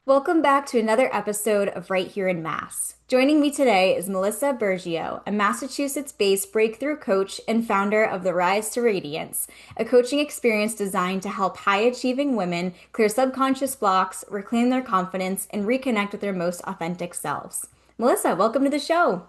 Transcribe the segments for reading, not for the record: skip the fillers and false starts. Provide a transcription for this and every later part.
Welcome back to another episode of Right Here in Mass. Joining me today is Melissa Burgio, a Massachusetts-based breakthrough coach and founder of the Rise to Radiance, a coaching experience designed to help high-achieving women clear subconscious blocks, reclaim their confidence, and reconnect with their most authentic selves. Melissa, welcome to the show.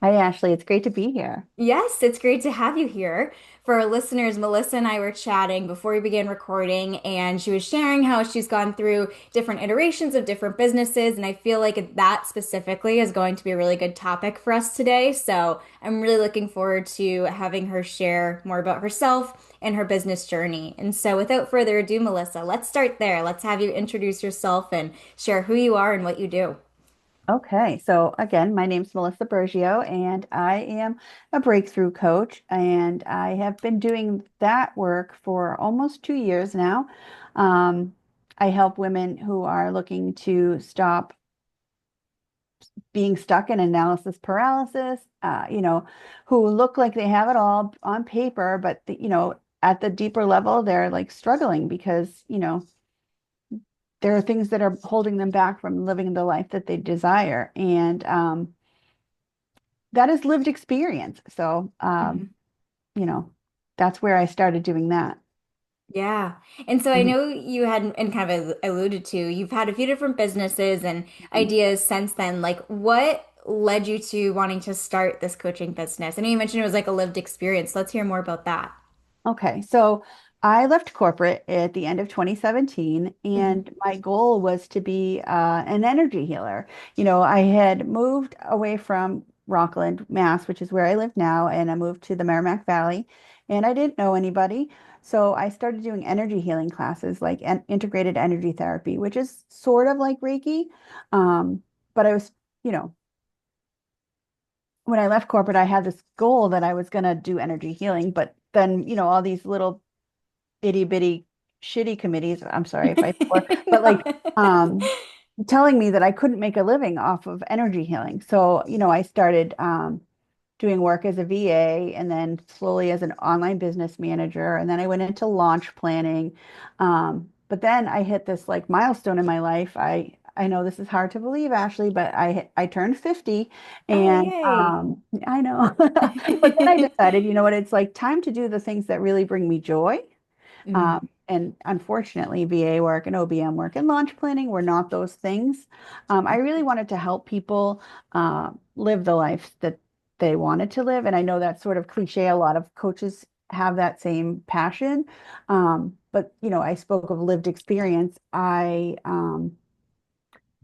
Hi, Ashley. It's great to be here. Yes, it's great to have you here. For our listeners, Melissa and I were chatting before we began recording, and she was sharing how she's gone through different iterations of different businesses. And I feel like that specifically is going to be a really good topic for us today. So I'm really looking forward to having her share more about herself and her business journey. And so without further ado, Melissa, let's start there. Let's have you introduce yourself and share who you are and what you do. Okay, so again, my name's Melissa Burgio, and I am a breakthrough coach, and I have been doing that work for almost 2 years now. Um, I help women who are looking to stop being stuck in analysis paralysis, who look like they have it all on paper, but at the deeper level, they're like struggling because, there are things that are holding them back from living the life that they desire. And that is lived experience. So, you know, that's where I started doing that. Yeah. And so I Mhm. know you had and kind of alluded to, you've had a few different businesses and ideas since then. Like, what led you to wanting to start this coaching business? I know you mentioned it was like a lived experience. Let's hear more about that. Okay, so I left corporate at the end of 2017, Mhm. and my goal was to be an energy healer. I had moved away from Rockland, Mass, which is where I live now, and I moved to the Merrimack Valley, and I didn't know anybody. So I started doing energy healing classes, like integrated energy therapy, which is sort of like Reiki. Um, but I was, you know, when I left corporate, I had this goal that I was going to do energy healing, but then, all these little itty bitty shitty committees. I'm sorry if I swore, but like telling me that I couldn't make a living off of energy healing. So, I started doing work as a VA and then slowly as an online business manager. And then I went into launch planning. But then I hit this like milestone in my life. I know this is hard to believe, Ashley, but I turned 50 Oh, and yay. I know. But then I decided, you know what, it's like time to do the things that really bring me joy. Mhm. And unfortunately, VA work and OBM work and launch planning were not those things. I really wanted to help people live the life that they wanted to live. And I know that's sort of cliche. A lot of coaches have that same passion. But, I spoke of lived experience. I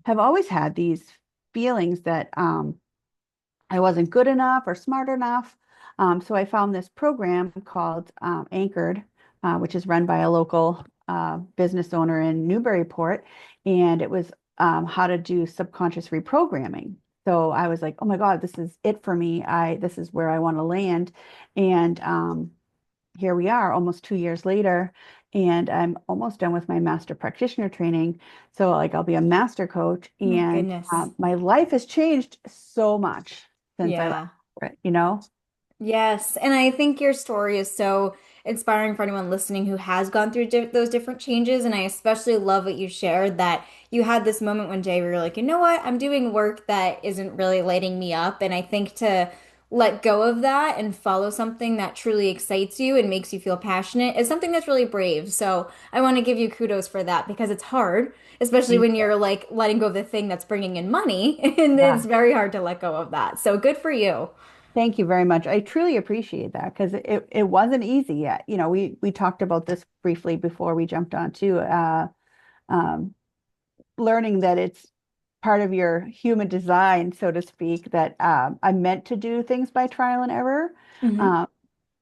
have always had these feelings that I wasn't good enough or smart enough. So I found this program called Anchored, which is run by a local business owner in Newburyport, and it was how to do subconscious reprogramming. So I was like, oh my God, this is it for me. This is where I want to land. And here we are, almost 2 years later, and I'm almost done with my master practitioner training. So like I'll be a master coach, My and goodness. my life has changed so much since I left Yeah. corporate. Yes, and I think your story is so inspiring for anyone listening who has gone through those different changes. And I especially love what you shared that you had this moment one day where you're like, you know what, I'm doing work that isn't really lighting me up. And I think to let go of that and follow something that truly excites you and makes you feel passionate is something that's really brave. So I want to give you kudos for that because it's hard, especially Thank when you. you're like letting go of the thing that's bringing in money. And Yeah. it's very hard to let go of that. So good for you. Thank you very much. I truly appreciate that because it wasn't easy yet. We talked about this briefly before we jumped on to um, learning that it's part of your human design, so to speak, that I'm meant to do things by trial and error. Mhm. Um,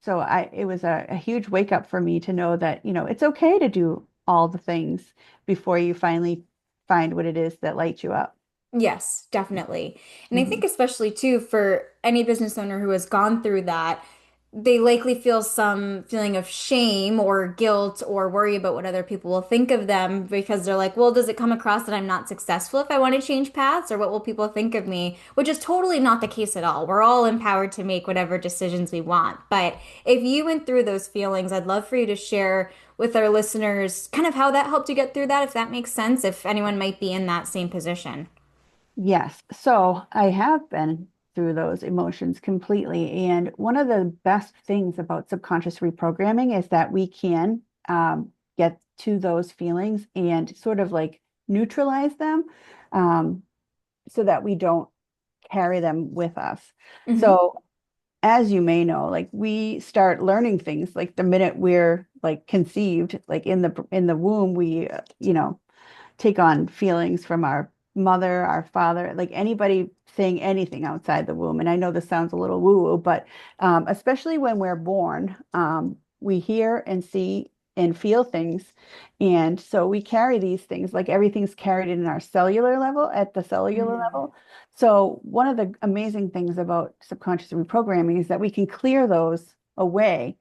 so it was a huge wake up for me to know that, it's okay to do all the things before you finally find what it is that lights you up. Yes, definitely. And I think Mhm. especially too for any business owner who has gone through that, they likely feel some feeling of shame or guilt or worry about what other people will think of them because they're like, well, does it come across that I'm not successful if I want to change paths, or what will people think of me? Which is totally not the case at all. We're all empowered to make whatever decisions we want. But if you went through those feelings, I'd love for you to share with our listeners kind of how that helped you get through that, if that makes sense, if anyone might be in that same position. Yes. So I have been through those emotions completely. And one of the best things about subconscious reprogramming is that we can get to those feelings and sort of like neutralize them, um, so that we don't carry them with us. Hmm. So as you may know, like we start learning things like the minute we're like conceived, like in the womb, we, take on feelings from our mother, our father, like anybody saying anything outside the womb. And I know this sounds a little woo-woo, but especially when we're born, we hear and see and feel things. And so we carry these things, like everything's carried in our cellular level, at the cellular Hmm. level. So one of the amazing things about subconscious reprogramming is that we can clear those away.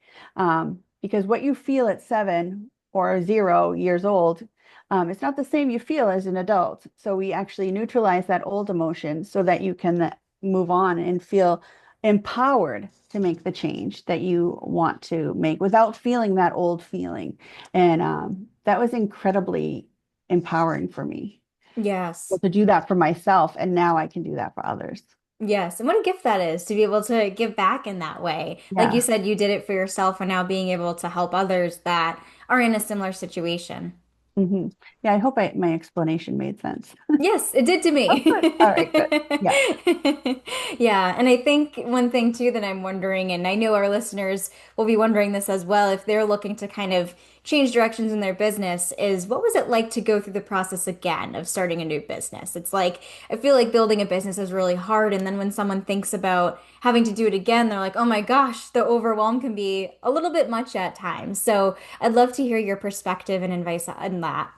Because what you feel at 7 or 0 years old, it's not the same you feel as an adult. So we actually neutralize that old emotion so that you can move on and feel empowered to make the change that you want to make without feeling that old feeling. And that was incredibly empowering for me. Well, Yes. to do that for myself, and now I can do that for others. Yes, and what a gift that is to be able to give back in that way. Like you Yeah. said, you did it for yourself and now being able to help others that are in a similar situation. Hmm. Yeah, I hope my explanation made sense. Yes, it did to Oh, me. good. All right, good. Yeah. Yeah, and I think one thing too that I'm wondering, and I know our listeners will be wondering this as well, if they're looking to kind of change directions in their business, is what was it like to go through the process again of starting a new business? It's like, I feel like building a business is really hard, and then when someone thinks about having to do it again, they're like, oh my gosh, the overwhelm can be a little bit much at times. So I'd love to hear your perspective and advice on that.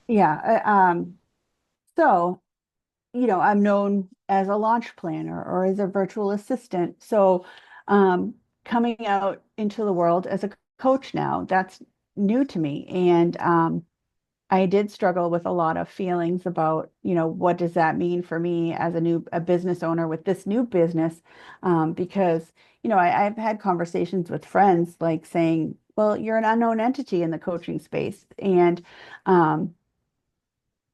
Yeah. So I'm known as a launch planner or as a virtual assistant. So, coming out into the world as a coach now, that's new to me. And I did struggle with a lot of feelings about, what does that mean for me as a business owner with this new business? Because, I've had conversations with friends like saying, well, you're an unknown entity in the coaching space. And, um,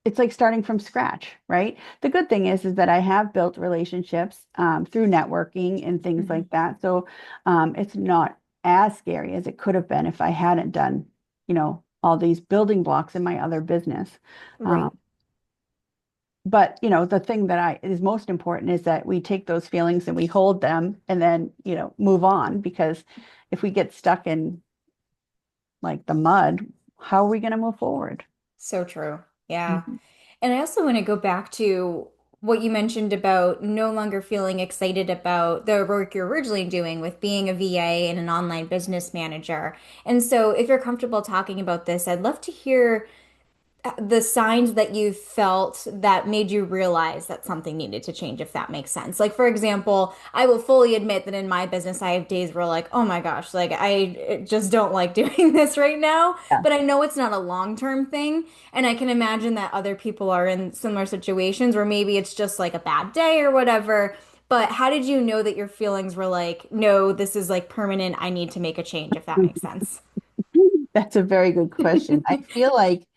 it's like starting from scratch, right? The good thing is that I have built relationships through networking and things Mhm. like that. So it's not as scary as it could have been if I hadn't done, all these building blocks in my other business. Right. Um, but the thing that I is most important is that we take those feelings and we hold them and then, move on, because if we get stuck in like the mud, how are we going to move forward? So true. Yeah. Mhm. And I also want to go back to what you mentioned about no longer feeling excited about the work you're originally doing with being a VA and an online business manager. And so, if you're comfortable talking about this, I'd love to hear the signs that you felt that made you realize that something needed to change, if that makes sense. Like, for example, I will fully admit that in my business, I have days where, like, oh my gosh, like, I just don't like doing this right now. Yeah. But I know it's not a long-term thing. And I can imagine that other people are in similar situations where maybe it's just like a bad day or whatever. But how did you know that your feelings were like, no, this is like permanent. I need to make a change, if that makes sense? That's a very good question. I feel like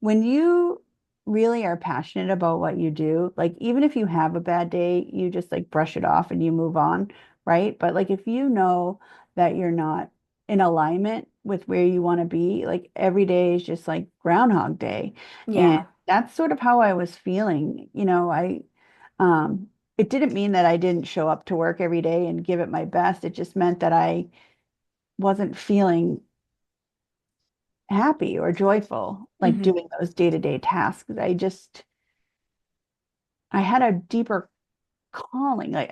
when you really are passionate about what you do, like even if you have a bad day, you just like brush it off and you move on, right? But like if you know that you're not in alignment with where you want to be, like every day is just like Groundhog Day. And Yeah. that's sort of how I was feeling. It didn't mean that I didn't show up to work every day and give it my best. It just meant that I wasn't feeling happy or joyful, like Hmm. doing those day-to-day tasks. I had a deeper calling. Like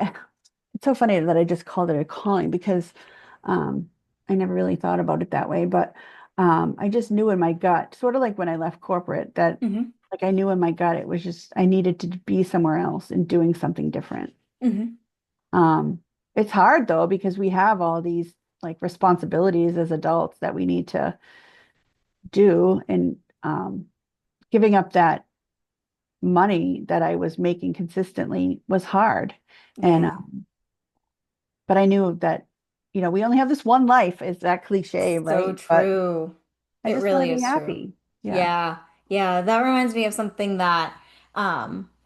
it's so funny that I just called it a calling because um, I never really thought about it that way. But I just knew in my gut, sort of like when I left corporate, that Hmm. like I knew in my gut it was just I needed to be somewhere else and doing something different. Hmm. Um, It's hard though, because we have all these like responsibilities as adults that we need to do. And giving up that money that I was making consistently was hard. And, Yeah, but I knew that, we only have this one life. Is that cliche, so right? But true. I It just want really to be is true. happy. Yeah. Yeah. Yeah, that reminds me of something that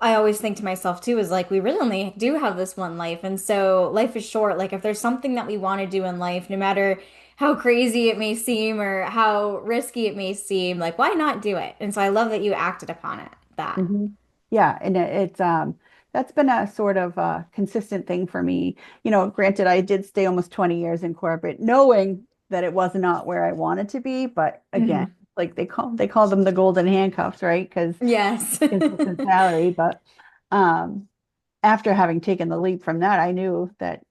I always think to myself too is like we really only do have this one life and so life is short. Like if there's something that we want to do in life, no matter how crazy it may seem or how risky it may seem, like why not do it? And so I love that you acted upon it. That. hmm Yeah, and it's that's been a sort of consistent thing for me. Granted, I did stay almost 20 years in corporate, knowing that it was not where I wanted to be, but again, Mhm. like they call them the golden handcuffs, right? Because Yes. consistent salary, but um after having taken the leap from that, I knew that,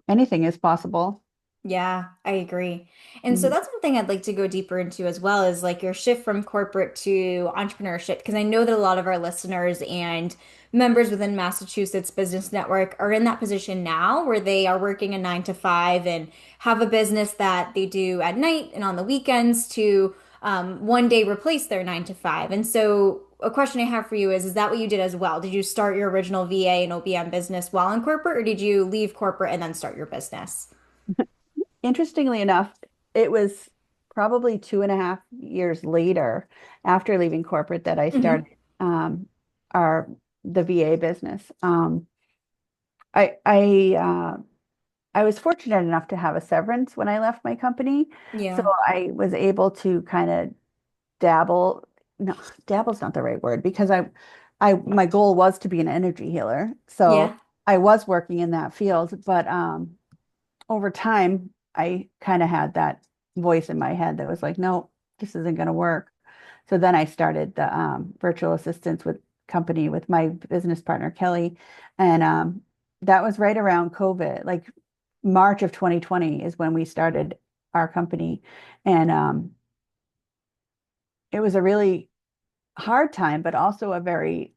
anything is possible. Yeah, I agree. And so Mhm. that's one thing I'd like to go deeper into as well is like your shift from corporate to entrepreneurship, because I know that a lot of our listeners and members within Massachusetts Business Network are in that position now where they are working a 9 to 5 and have a business that they do at night and on the weekends to one day replace their 9 to 5. And so a question I have for you is that what you did as well? Did you start your original VA and OBM business while in corporate, or did you leave corporate and then start your business? Interestingly enough, it was probably 2.5 years later after leaving corporate that I started Hmm. our the VA business. I I I was fortunate enough to have a severance when I left my company, so Yeah. I was able to kind of dabble. No, dabble's not the right word because I my goal was to be an energy healer, so Yeah. I was working in that field, but over time, I kind of had that voice in my head that was like, no, this isn't going to work. So then I started the virtual assistants with company with my business partner, Kelly. And that was right around COVID, like March of 2020 is when we started our company. And it was a really hard time, but also a very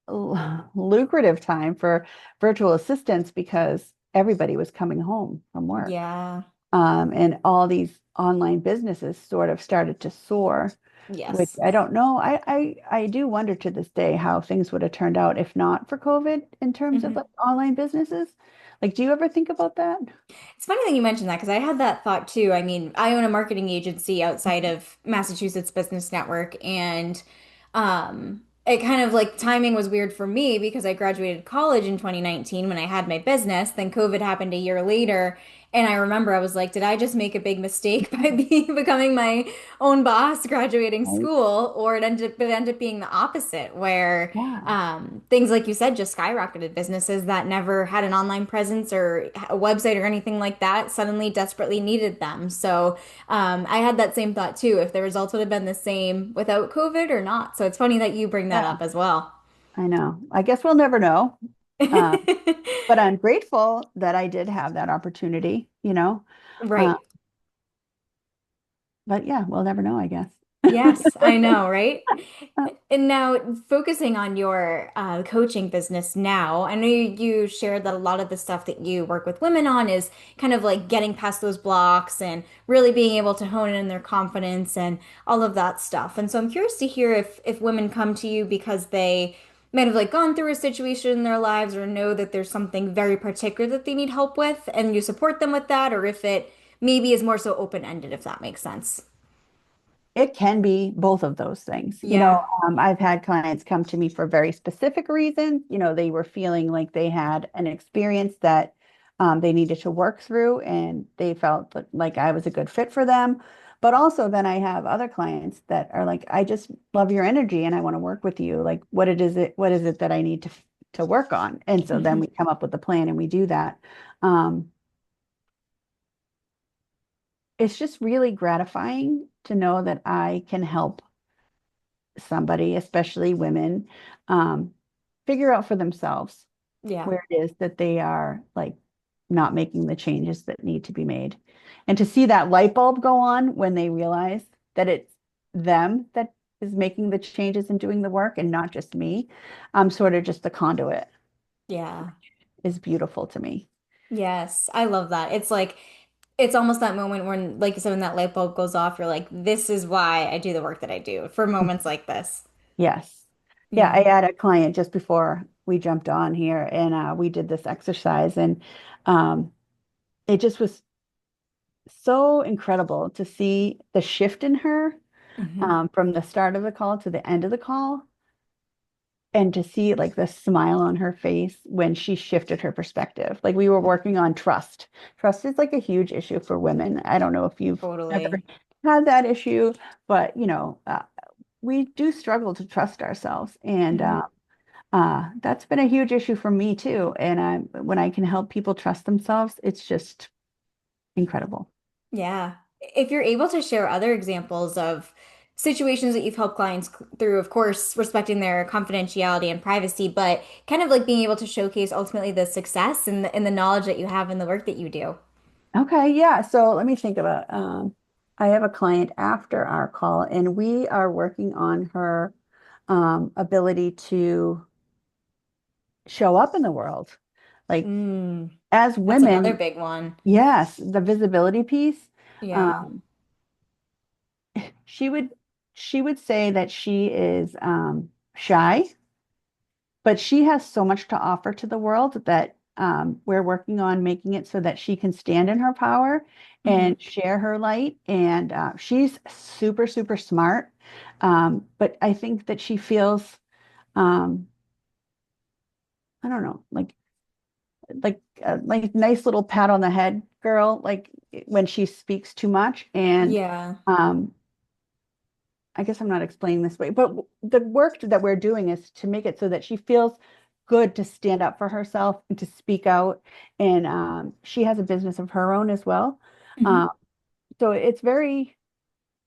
lucrative time for virtual assistants because everybody was coming home from work. Yeah. And all these online businesses sort of started to soar, which Yes. I don't know. I do wonder to this day how things would have turned out if not for COVID in terms of Hmm. like online businesses. Like, do you ever think about that? It's funny that you mentioned that because I had that thought too. I mean, I own a marketing agency outside of Massachusetts Business Network, and it kind of like timing was weird for me because I graduated college in 2019 when I had my business. Then COVID happened a year later, and I remember I was like, did I just make a big mistake by becoming my own boss, graduating Right? school, or it ended up being the opposite, where Yeah. things like you said just skyrocketed. Businesses that never had an online presence or a website or anything like that suddenly desperately needed them. So I had that same thought too, if the results would have been the same without COVID or not. So it's funny that you bring that Yeah, up as well. I know. I guess we'll never know. Uh, but I'm grateful that I did have that opportunity. Uh, Right. but yeah, we'll never know, I guess. Yes, I know, right? And now, focusing on your coaching business now, I know you shared that a lot of the stuff that you work with women on is kind of like getting past those blocks and really being able to hone in their confidence and all of that stuff. And so I'm curious to hear if women come to you because they might have like gone through a situation in their lives or know that there's something very particular that they need help with, and you support them with that, or if it maybe is more so open-ended, if that makes sense. It can be both of those things. Yeah. I've had clients come to me for very specific reasons. They were feeling like they had an experience that they needed to work through, and they felt like I was a good fit for them. But also, then I have other clients that are like, I just love your energy and I want to work with you. Like, what is it that I need to work on? And so then we come up with a plan and we do that. Um, it's just really gratifying to know that I can help somebody, especially women, um, figure out for themselves Yeah. where it is that they are like not making the changes that need to be made. And to see that light bulb go on when they realize that it's them that is making the changes and doing the work and not just me. I'm sort of just the conduit Yeah. is beautiful to me. Yes, I love that. It's like it's almost that moment when, like you said, when that light bulb goes off, you're like, this is why I do the work that I do for moments like this. Yes. Yeah, I Yeah. had a client just before we jumped on here and we did this exercise and um, it just was so incredible to see the shift in her Hmm. from the start of the call to the end of the call and to see like the smile on her face when she shifted her perspective. Like we were working on trust. Trust is like a huge issue for women. I don't know if you've ever Totally. had that issue, but we do struggle to trust ourselves. And Hmm. that's been a huge issue for me too. And when I can help people trust themselves, it's just incredible. Yeah. If you're able to share other examples of situations that you've helped clients through, of course, respecting their confidentiality and privacy, but kind of like being able to showcase ultimately the success and the knowledge that you have in the work that you do. Okay, yeah. So let me think about I have a client after our call, and we are working on her ability to show up in the world. Like Mm, as that's another women, big one. yes, the visibility piece. Yeah. Um, she would she would say that she is shy, but she has so much to offer to the world that we're working on making it so that she can stand in her power Hmm. and share her light. And she's super, super smart. But I think that she feels, um, I don't know, like nice little pat on the head girl, like when she speaks too much. And Yeah. um, I guess I'm not explaining this way, but the work that we're doing is to make it so that she feels good to stand up for herself and to speak out. And she has a business of her own as well. Hmm. Uh, so it's very,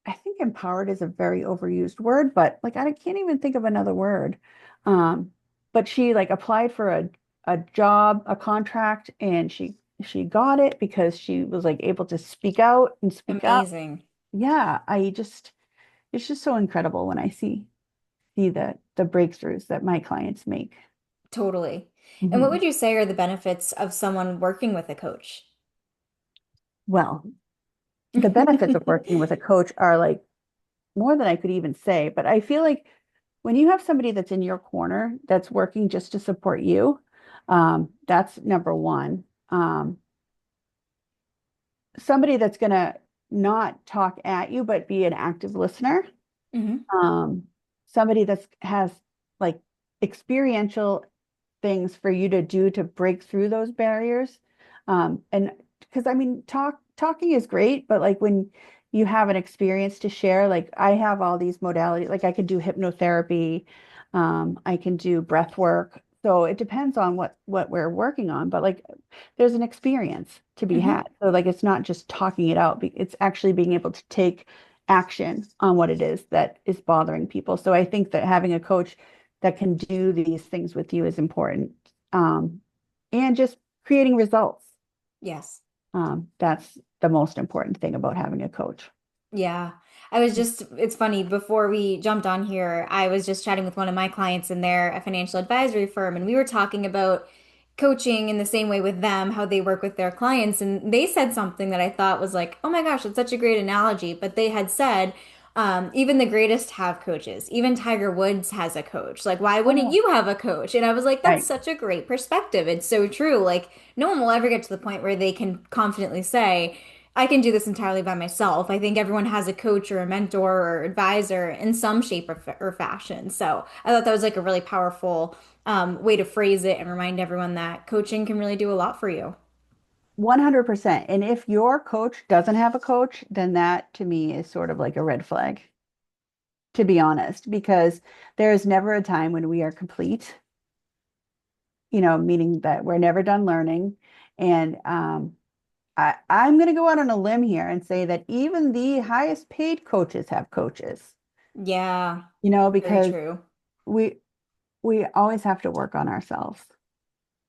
I think empowered is a very overused word, but like I can't even think of another word. Um, but she like applied for a job, a contract, and she got it because she was like able to speak out and speak up. Amazing. Yeah, I just it's just so incredible when I see the breakthroughs that my clients make. Totally. And what Mhm. would you say are the benefits of someone working with a coach? Well, the benefits of working with a coach are like more than I could even say, but I feel like when you have somebody that's in your corner that's working just to support you, that's number one. Somebody that's going to not talk at you, but be an active listener. Hmm. um, Somebody that's has like experiential things for you to do to break through those barriers. And because I mean, talking is great, but like when you have an experience to share, like I have all these modalities, like I can do hypnotherapy, I can do breath work. So it depends on what we're working on, but like there's an experience to be Hmm. had. So like it's not just talking it out, it's actually being able to take action on what it is that is bothering people. So I think that having a coach that can do these things with you is important. Um, and just creating results. Yes. That's the most important thing about having a coach. Yeah. I was just, it's funny, before we jumped on here, I was just chatting with one of my clients and they're a financial advisory firm, and we were talking about coaching in the same way with them, how they work with their clients. And they said something that I thought was like, oh my gosh, that's such a great analogy. But they had said, even the greatest have coaches. Even Tiger Woods has a coach. Like, why wouldn't Oh, you have a coach? And I was like, that's right. such a great perspective. It's so true. Like, no one will ever get to the point where they can confidently say, I can do this entirely by myself. I think everyone has a coach or a mentor or advisor in some shape or fashion. So I thought that was like a really powerful way to phrase it and remind everyone that coaching can really do a lot for you. 100%. And if your coach doesn't have a coach, then that to me is sort of like a red flag, to be honest, because there is never a time when we are complete, meaning that we're never done learning. And I'm going to go out on a limb here and say that even the highest paid coaches have coaches, Yeah, very because true. we we always have to work on ourselves.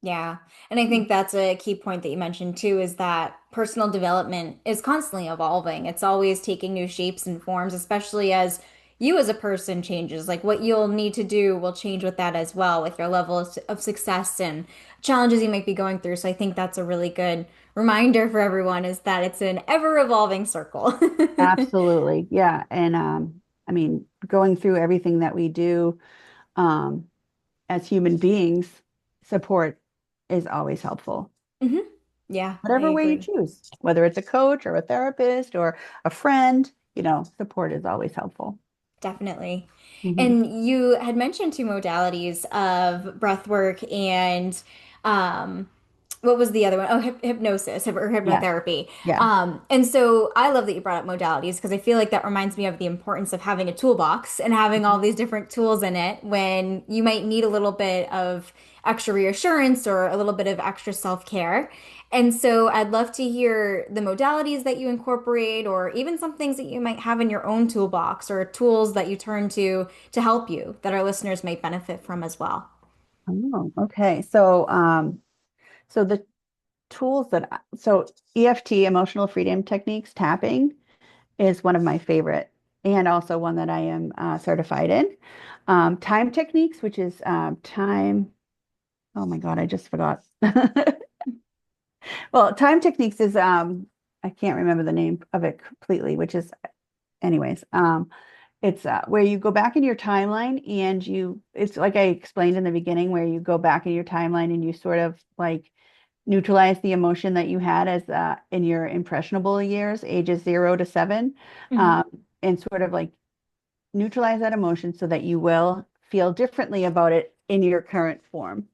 Yeah. And I think that's a key point that you mentioned too, is that personal development is constantly evolving. It's always taking new shapes and forms, especially as you as a person changes. Like what you'll need to do will change with that as well, with your level of success and challenges you might be going through. So I think that's a really good reminder for everyone is that it's an ever evolving circle. Absolutely. Yeah. And I mean, going through everything that we do um, as human beings, support is always helpful. hmm Yeah, I Whatever way you agree. choose, whether it's a coach or a therapist or a friend, support is always helpful. Definitely. Hmm. And you had mentioned two modalities of breath work and um, what was the other one? Oh, hypnosis or Yeah. hypnotherapy. Yeah. And so I love that you brought up modalities because I feel like that reminds me of the importance of having a toolbox and having all these different tools in it when you might need a little bit of extra reassurance or a little bit of extra self-care. And so I'd love to hear the modalities that you incorporate or even some things that you might have in your own toolbox or tools that you turn to help you that our listeners might benefit from as well. Oh, okay. So the tools so EFT, emotional freedom techniques, tapping is one of my favorite, and also one that I am certified in. Time techniques, which is time. Oh my God, I just forgot. Well, time techniques is I can't remember the name of it completely, which is anyways. It's where you go back in your timeline and it's like I explained in the beginning, where you go back in your timeline and you sort of like neutralize the emotion that you had as in your impressionable years, ages 0 to 7, Mhm. um, and sort of like neutralize that emotion so that you will feel differently about it in your current form.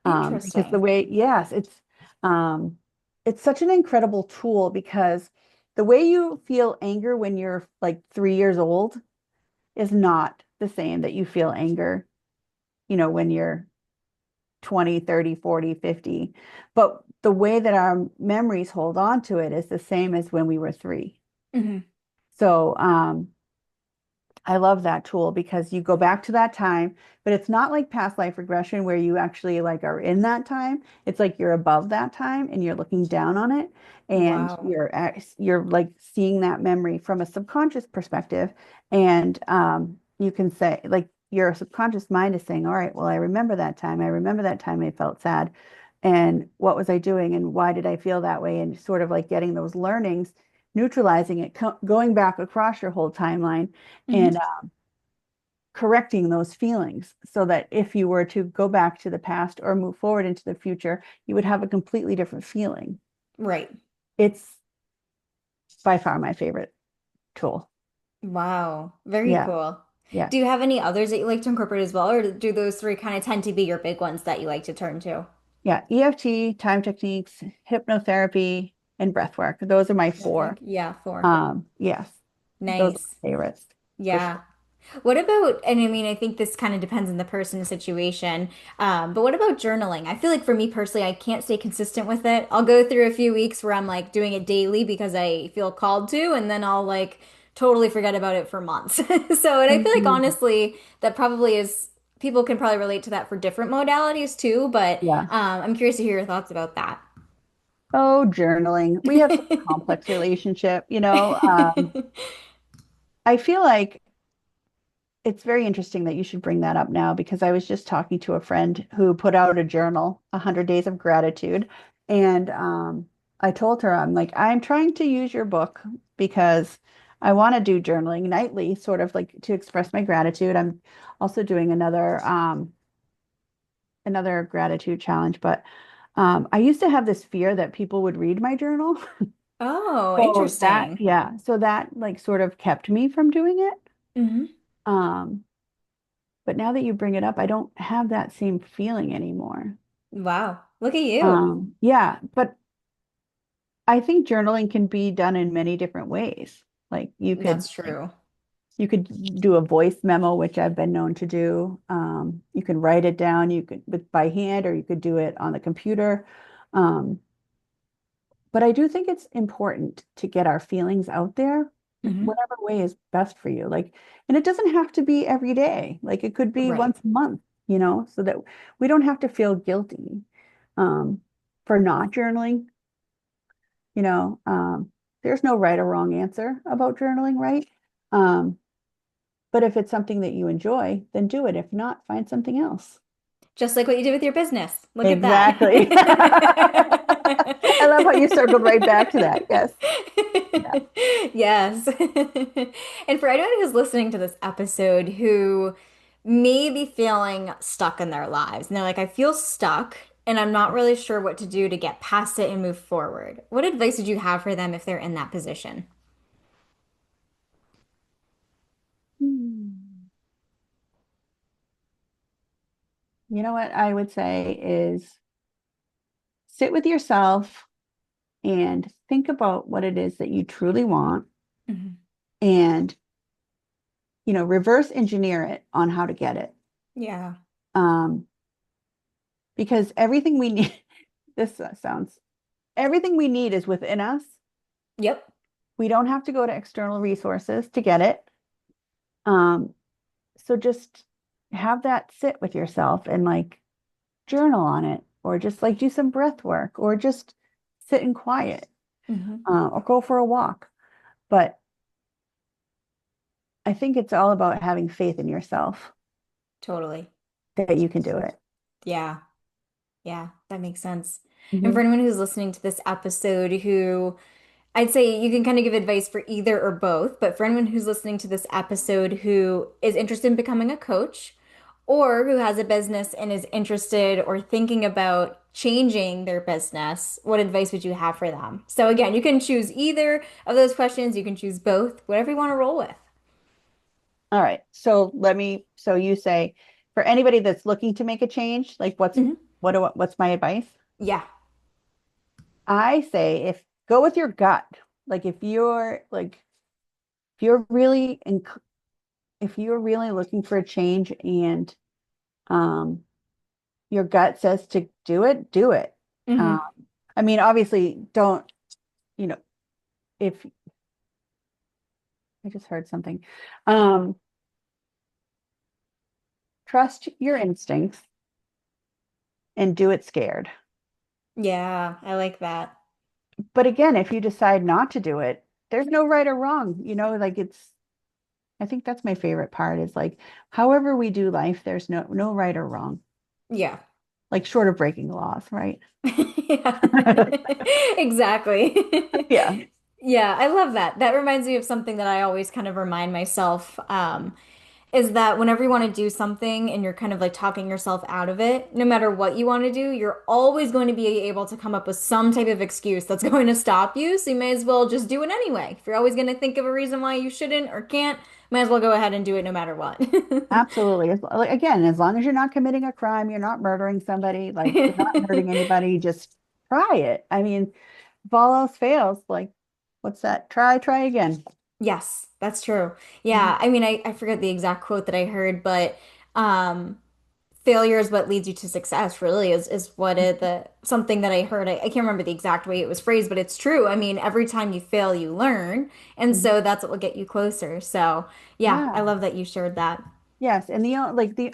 Because the Interesting. way, yes, it's such an incredible tool because the way you feel anger when you're like 3 years old is not the same that you feel anger, when you're 20, 30, 40, 50. But the way that our memories hold on to it is the same as when we were 3. Mhm. So, I love that tool because you go back to that time, but it's not like past life regression where you actually like are in that time. It's like you're above that time and you're looking down on it, and Wow. you're like seeing that memory from a subconscious perspective. And you can say like your subconscious mind is saying, all right, well, I remember that time. I remember that time I felt sad. And what was I doing and why did I feel that way? And sort of like getting those learnings, neutralizing it, going back across your whole timeline and Mhm. correcting those feelings so that if you were to go back to the past or move forward into the future, you would have a completely different feeling. Right. It's by far my favorite tool. Wow. Very Yeah. cool. Yeah. Do you have any others that you like to incorporate as well, or do those three kind of tend to be your big ones that you like to turn to? Yeah. EFT, time techniques, hypnotherapy, and breath work. Those are my four. Perfect. Yeah, four. Yes, those are Nice. my favorites for Yeah. sure. What about, and I mean, I think this kind of depends on the person and situation, but what about journaling? I feel like for me personally, I can't stay consistent with it. I'll go through a few weeks where I'm like doing it daily because I feel called to, and then I'll like totally forget about it for months. So, and I feel like Mhm. honestly, that probably is, people can probably relate to that for different modalities too, but Yeah. I'm curious to hear your thoughts about that. Oh, journaling. We have such a complex relationship. I feel like it's very interesting that you should bring that up now because I was just talking to a friend who put out a journal, 100 Days of Gratitude. And I told her, I'm like, I'm trying to use your book because I want to do journaling nightly, sort of like to express my gratitude. I'm also doing another gratitude challenge, but I used to have this fear that people would read my journal. Oh, So that, interesting. yeah, so that like sort of kept me from doing it. hmm Um, But now that you bring it up, I don't have that same feeling anymore. Wow. Look at you. Yeah, but I think journaling can be done in many different ways. Like That's true. you could do a voice memo, which I've been known to do. You can write it down, you could by hand, or you could do it on the computer. Um, but I do think it's important to get our feelings out there, hmm whatever way is best for you. Like, and it doesn't have to be every day. Like it could be Right. once a month, so that we don't have to feel guilty um, for not journaling. You know, there's no right or wrong answer about journaling, right? Um, But if it's something that you enjoy, then do it. If not, find something else. Just like what you did with your business. Look at that. Exactly. I love how you circled right back to that. Yes. Yeah. Yes. And for anyone who's listening to this episode who may be feeling stuck in their lives, and they're like, I feel stuck and I'm not really sure what to do to get past it and move forward. What advice would you have for them if they're in that position? Hmm. You know what I would say is sit with yourself and think about what it is that you truly want Mhm. and, reverse engineer it on how to get it. Yeah. Um, because everything we need, this sounds, everything we need is within us. Yep. We don't have to go to external resources to get it. Um, so just have that sit with yourself and like journal on it, or just like do some breath work, or just sit in quiet, Hmm. or go for a walk. But I think it's all about having faith in yourself Totally. that you can do it. Yeah. Yeah, that makes sense. And for Mhm. anyone who's listening to this episode who I'd say you can kind of give advice for either or both, but for anyone who's listening to this episode who is interested in becoming a coach or who has a business and is interested or thinking about changing their business, what advice would you have for them? So again, you can choose either of those questions, you can choose both, whatever you want to roll with. All right. So you say for anybody that's looking to make a change, like Mhm. what's my advice? Yeah. I say if go with your gut. Like if you're really in, if you're really looking for a change and um your gut says to do it, do it. Um, Hmm. I mean, obviously don't, you know, if I just heard something. Um, trust your instincts and do it scared. Yeah, I like that. But again, if you decide not to do it, there's no right or wrong, like I think that's my favorite part is like however we do life, there's no right or wrong, Yeah. like short of breaking the laws, right? Yeah. Exactly. Yeah. Yeah, I love that. That reminds me of something that I always kind of remind myself, is that whenever you want to do something and you're kind of like talking yourself out of it, no matter what you want to do, you're always going to be able to come up with some type of excuse that's going to stop you. So you may as well just do it anyway. If you're always going to think of a reason why you shouldn't or can't, might as well go ahead and do it no matter what. Absolutely. Like, again, as long as you're not committing a crime, you're not murdering somebody, like you're not hurting anybody, just try it. I mean, if all else fails, like what's that? Try again. Yes, that's true. Mhm. Yeah, I mean, I forget the exact quote that I heard, but um, failure is what leads you to success, really, is what the something that I heard. I can't remember the exact way it was phrased, but it's true. I mean, every time you fail, you learn, and Mhm. so that's what will get you closer. So, yeah, I Yeah. love that you shared that. Yes. And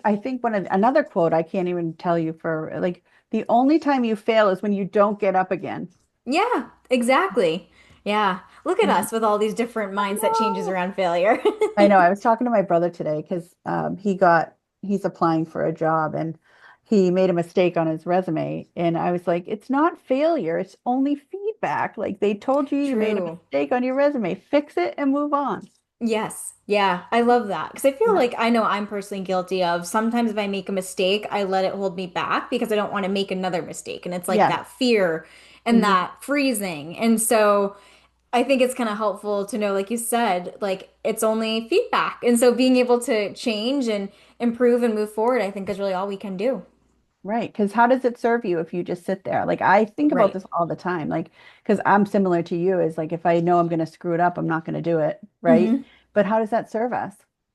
I think another quote I can't even tell you for like the only time you fail is when you don't get up again. Yeah, exactly. Yeah, look at Mhm. us with all these different I mindset changes know. around failure. I know. I was talking to my brother today because he's applying for a job and he made a mistake on his resume. And I was like, it's not failure, it's only feedback. Like they told you you made a True. mistake on your resume, fix it and move on. Yes. Yeah, I love that because I feel Yeah. like I know I'm personally guilty of sometimes if I make a mistake, I let it hold me back because I don't want to make another mistake. And it's like Yes. that fear and Mhm. that freezing. And so I think it's kind of helpful to know, like you said, like it's only feedback. And so being able to change and improve and move forward, I think is really all we can do. Right. Because how does it serve you if you just sit there? Like I think about Right. this all the time. Like, because I'm similar to you, is like if I know I'm going to screw it up, I'm not going to do it. Right. Hmm. But how does that serve us?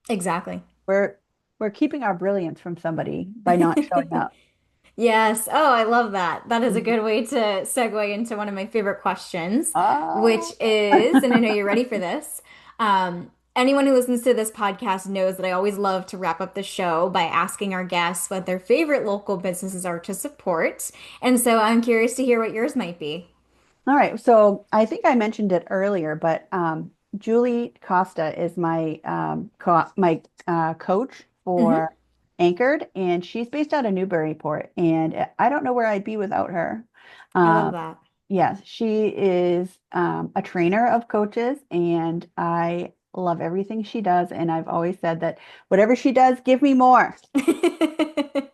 Exactly. We're we're keeping our brilliance from somebody by not showing up. Yes. Oh, I love that. That is a Mhm. good way to segue into one of my favorite questions, which Ah. is, and I know you're ready for this. Anyone who listens to this podcast knows that I always love to wrap up the show by asking our guests what their favorite local businesses are to support. And so I'm curious to hear what yours might be. All right. So I think I mentioned it earlier, but Julie Costa is my coach Hmm. for Anchored, and she's based out of Newburyport. And I don't know where I'd be without her. I love Um, that. yes, she is a trainer of coaches, and I love everything she does. And I've always said that whatever she does, give me more.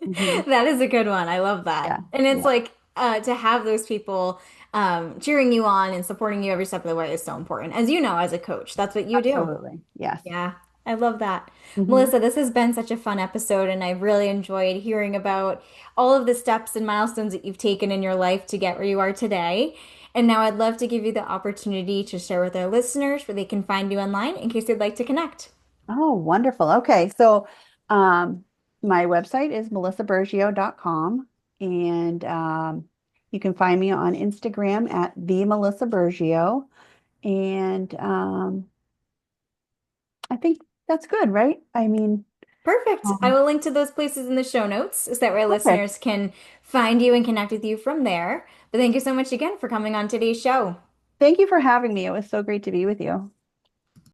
Hmm. That is a good one. I love that. Yeah, And it's yeah, like to have those people cheering you on and supporting you every step of the way is so important. As you know, as a coach, that's what you do. absolutely. Yes. Yeah, I love that. Hmm. Melissa, this has been such a fun episode, and I've really enjoyed hearing about all of the steps and milestones that you've taken in your life to get where you are today. And now I'd love to give you the opportunity to share with our listeners where they can find you online in case they'd like to connect. Oh, wonderful. Okay. So, um, my website is melissaburgio.com, and you can find me on Instagram at the Melissa Burgio. And I think that's good, right? I mean, Perfect. I um, will link to those places in the show notes so that way perfect. listeners can find you and connect with you from there. But thank you so much again for coming on today's show. Thank you for having me. It was so great to be with you.